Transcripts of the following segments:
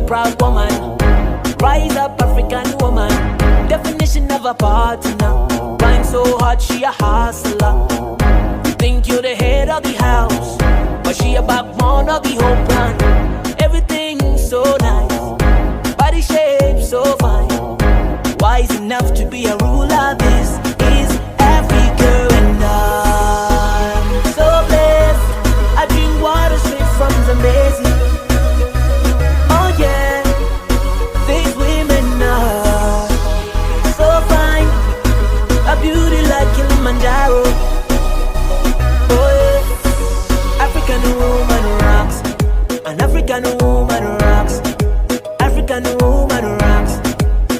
proud woman. Rise up, African woman. Definition of a partner. Grind so hard, she a hustler. You think you're the head of the house, but she a backbone of the whole plan. Everything so nice, body shape so fine. Wise enough to be a ruler. This is Africa, and I'm so blessed. I drink water straight from Zambezi. Oh yeah, these women are so fine, a beauty like Kilimanjaro. Oh yeah, African woman rocks, an African woman rocks, African woman rocks,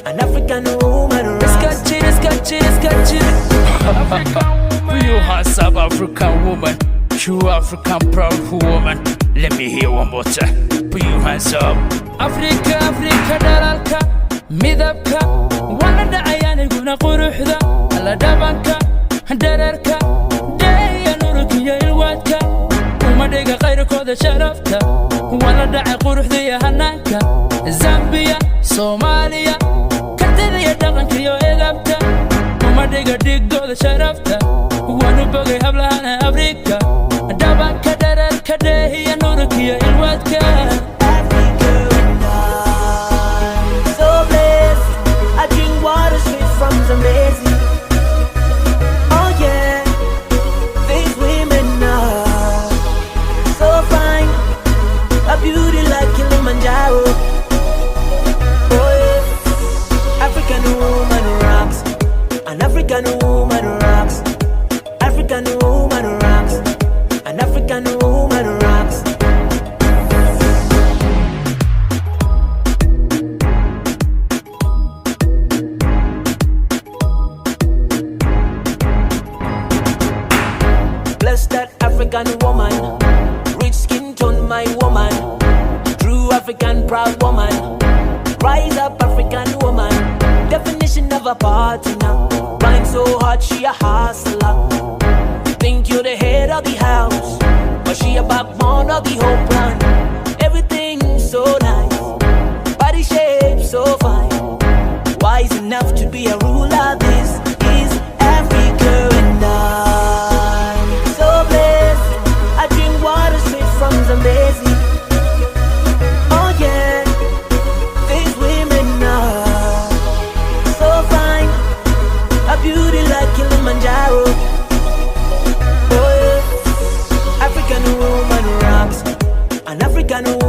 an African woman rocks. Let's catch it. You are South African woman, true African proud woman. Let me hear one more time. Put your hands up. Africa, Africa dalalka, midabka, walada ayani guna quruxda, ala dabanka, dararka, daya nurukiya ilwadka, umadhiga qayrkooda sharafta, walada quruxda iyo hanaanka, Zambia, Soomaaliya, kartida iyo dhaqanka iyo edabta, umadhiga dhigooda sharafta, wanu bogay hablahana Afrika, dabanka dararka, daya nurukiya ilwadka. Amazing. Oh yeah, these women are so fine, a beauty like Kilimanjaro. Oh yeah, African woman rocks, an African woman rocks, African woman rocks, an African woman rocks. Bless that African woman, rich skin tone my woman, true African proud woman. Rise up, African woman, definition of a partner. Grind so hard, she a hustler. You think you're the head of the house, but she a backbone of the whole plan. Everything so nice, body shape so fine. Wise enough to be a ruler. This is Africa, and I'm so blessed. I drink water straight from Zambezi. Oh yeah, these women are so fine, a beauty like Kilimanjaro. Oh yeah, African woman rocks, an African woman